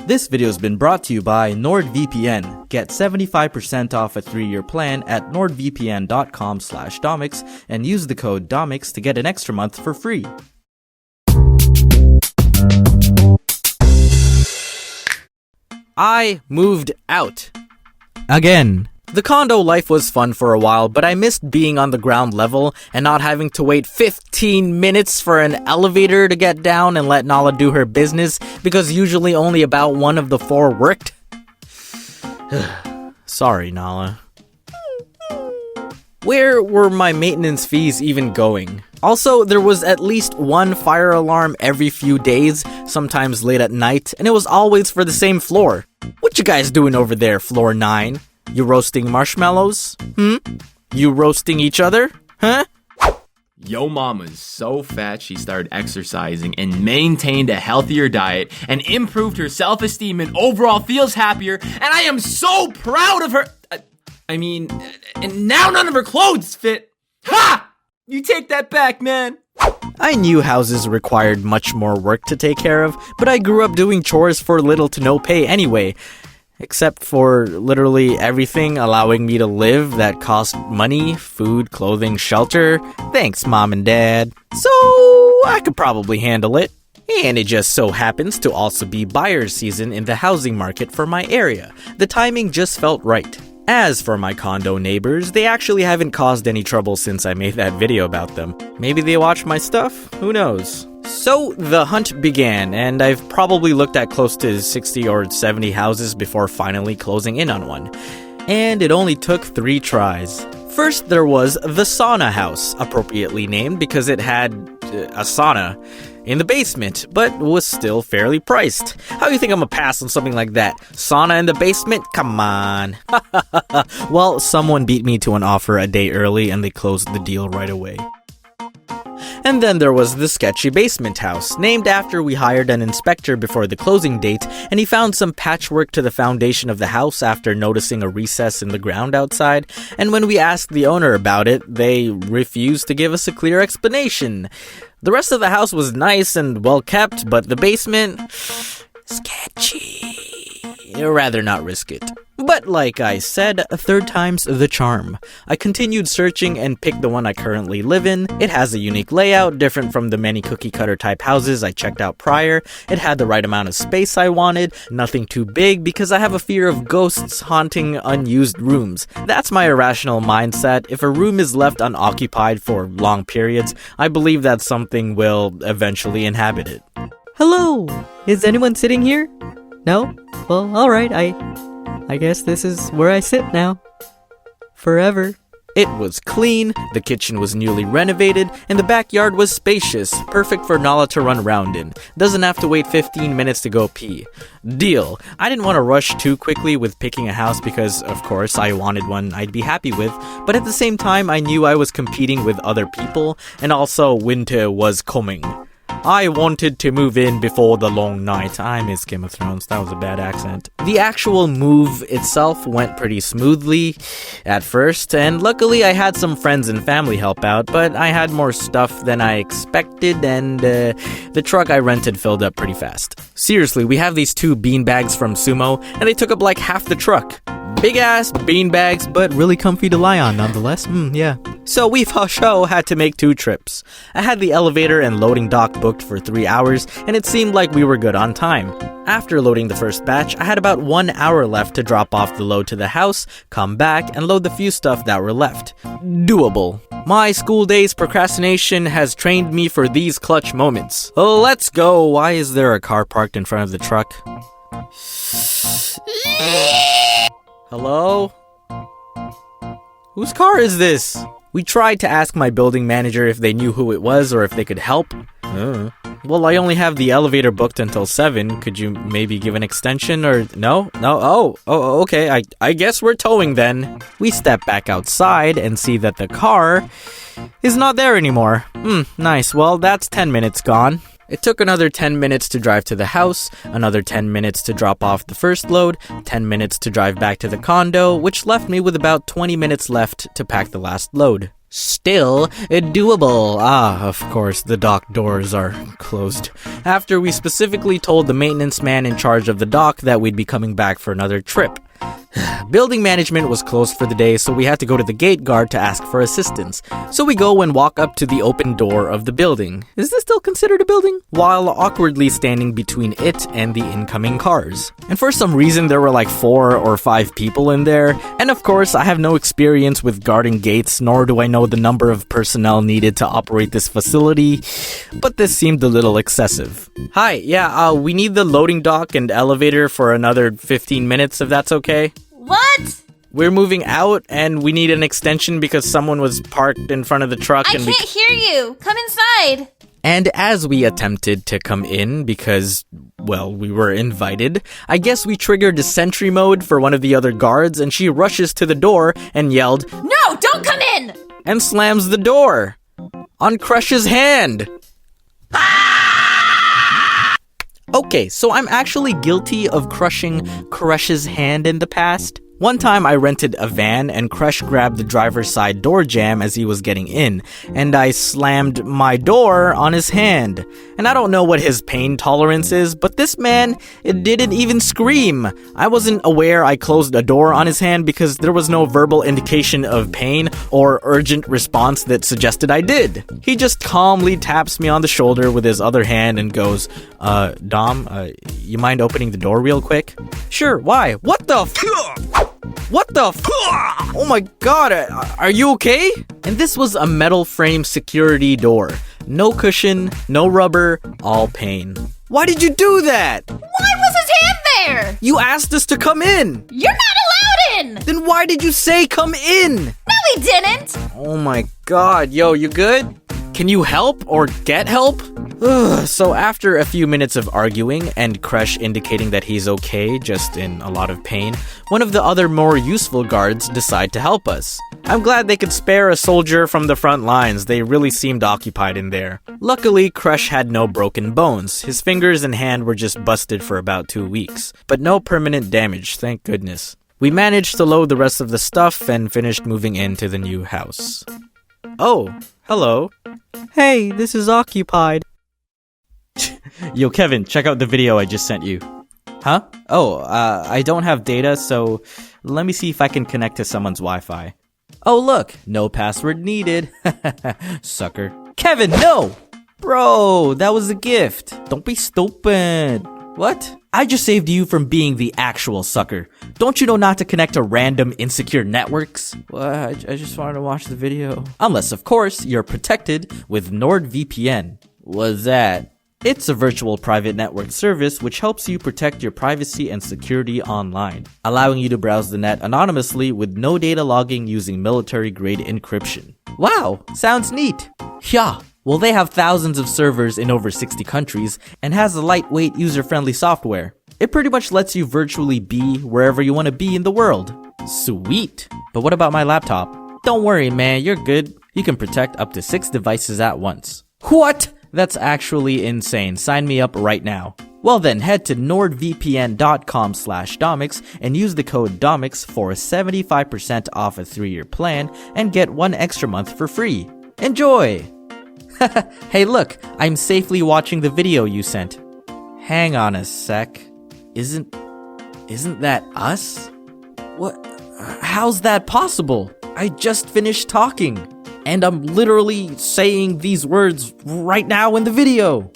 This video has been brought to you by NordVPN. Get 75% off a 3-year plan at nordvpn.com/domics and use the code DOMICS to get an extra month for free. I moved out. Again. The condo life was fun for a while, but I missed being on the ground level and not having to wait 15 minutes for an elevator to get down and let Nala do her business, because usually only about one of the 4 worked. Sorry, Nala. Where were my maintenance fees even going? Also, there was at least one fire alarm every few days, sometimes late at night, and it was always for the same floor. What you guys doing over there, floor 9? You roasting marshmallows? You roasting each other? Huh? Yo mama's so fat she started exercising and maintained a healthier diet and improved her self-esteem and overall feels happier, and I am so proud of her. And now none of her clothes fit. Ha! You take that back, man. I knew houses required much more work to take care of, but I grew up doing chores for little to no pay anyway. Except for literally everything allowing me to live that cost money, food, clothing, shelter. Thanks, Mom and Dad. So, I could probably handle it. And it just so happens to also be buyer's season in the housing market for my area. The timing just felt right. As for my condo neighbors, they actually haven't caused any trouble since I made that video about them. Maybe they watch my stuff? Who knows? So, the hunt began, and I've probably looked at close to 60 or 70 houses before finally closing in on one. And it only took 3 tries. First, there was the sauna house, appropriately named because it had a sauna in the basement, but was still fairly priced. How do you think I'm gonna pass on something like that? Sauna in the basement? Come on. Well, someone beat me to an offer a day early and they closed the deal right away. And then there was the sketchy basement house, named after we hired an inspector before the closing date, and he found some patchwork to the foundation of the house after noticing a recess in the ground outside, and when we asked the owner about it, they refused to give us a clear explanation. The rest of the house was nice and well kept, but the basement, sketchy. I'd rather not risk it. But like I said, 3rd time's the charm. I continued searching and picked the one I currently live in. It has a unique layout, different from the many cookie-cutter type houses I checked out prior. It had the right amount of space I wanted, nothing too big because I have a fear of ghosts haunting unused rooms. That's my irrational mindset. If a room is left unoccupied for long periods, I believe that something will eventually inhabit it. Hello! Is anyone sitting here? No? Well, alright, I guess this is where I sit now. Forever. It was clean, the kitchen was newly renovated, and the backyard was spacious, perfect for Nala to run around in. Doesn't have to wait 15 minutes to go pee. Deal. I didn't want to rush too quickly with picking a house because, of course, I wanted one I'd be happy with, but at the same time, I knew I was competing with other people, and also winter was coming. I wanted to move in before the long night. I miss Game of Thrones. That was a bad accent. The actual move itself went pretty smoothly at first, and luckily I had some friends and family help out, but I had more stuff than I expected, and the truck I rented filled up pretty fast. Seriously, we have these 2 beanbags from Sumo, and they took up like half the truck. Big ass beanbags, but really comfy to lie on nonetheless. Yeah. So we for sure had to make 2 trips. I had the elevator and loading dock booked for 3 hours, and it seemed like we were good on time. After loading the first batch, I had about 1 hour left to drop off the load to the house, come back, and load the few stuff that were left. Doable. My school days procrastination has trained me for these clutch moments. Let's go. Why is there a car parked in front of the truck? Hello? Whose car is this? We tried to ask my building manager if they knew who it was or if they could help. Well, I only have the elevator booked until 7. Could you maybe give an extension or no? No? Oh, okay. I guess we're towing then. We step back outside and see that the car is not there anymore. Nice. Well, that's 10 minutes gone. It took another 10 minutes to drive to the house, another 10 minutes to drop off the first load, 10 minutes to drive back to the condo, which left me with about 20 minutes left to pack the last load. Still doable. Ah, of course, the dock doors are closed. After we specifically told the maintenance man in charge of the dock that we'd be coming back for another trip. Building management was closed for the day, so we had to go to the gate guard to ask for assistance. So we go and walk up to the open door of the building. Is this still considered a building? While awkwardly standing between it and the incoming cars. And for some reason, there were like 4 or 5 people in there. And of course, I have no experience with guarding gates, nor do I know the number of personnel needed to operate this facility. But this seemed a little excessive. Hi, yeah, we need the loading dock and elevator for another 15 minutes, if that's okay. What? We're moving out, and we need an extension because someone was parked in front of the truck. I can't hear you. Come inside. And as we attempted to come in because, well, we were invited, I guess we triggered the sentry mode for one of the other guards, and she rushes to the door and yelled, No, don't come in! And slams the door on Crush's hand. Okay, so I'm actually guilty of crushing Crush's hand in the past. One time I rented a van and Crush grabbed the driver's side door jamb as he was getting in, and I slammed my door on his hand. And I don't know what his pain tolerance is, but this man, it didn't even scream. I wasn't aware I closed a door on his hand because there was no verbal indication of pain or urgent response that suggested I did. He just calmly taps me on the shoulder with his other hand and goes, Dom, you mind opening the door real quick? Sure, why? What the Oh my god, are you okay? And this was a metal frame security door. No cushion, no rubber, all pain. Why did you do that? Why was his hand there? You asked us to come in. You're not allowed in! Then why did you say come in? No, he didn't! Oh my god, yo, you good? Can you help or get help? So after a few minutes of arguing and Crush indicating that he's okay, just in a lot of pain, one of the other more useful guards decide to help us. I'm glad they could spare a soldier from the front lines. They really seemed occupied in there. Luckily, Crush had no broken bones. His fingers and hand were just busted for about 2 weeks, but no permanent damage, thank goodness. We managed to load the rest of the stuff and finished moving into the new house. Oh, hello. Hey, this is occupied. Yo, Kevin, check out the video I just sent you. Huh? Oh, I don't have data, so let me see if I can connect to someone's Wi-Fi. Oh, look, no password needed. Sucker. Kevin, no! Bro, that was a gift. Don't be stupid. What? I just saved you from being the actual sucker. Don't you know not to connect to random insecure networks? Well, I just wanted to watch the video. Unless, of course, you're protected with NordVPN. What's that? It's a virtual private network service which helps you protect your privacy and security online, allowing you to browse the net anonymously with no data logging using military-grade encryption. Wow, sounds neat. Yeah, well they have thousands of servers in over 60 countries and has a lightweight user-friendly software. It pretty much lets you virtually be wherever you want to be in the world. Sweet. But what about my laptop? Don't worry man, you're good. You can protect up to 6 devices at once. What? That's actually insane. Sign me up right now. Well then, head to nordvpn.com/Domics and use the code Domics for 75% off a 3-year plan and get 1 extra month for free. Enjoy! Hey look, I'm safely watching the video you sent. Hang on a sec. Isn't that us? What? How's that possible? I just finished talking. And I'm literally saying these words right now in the video.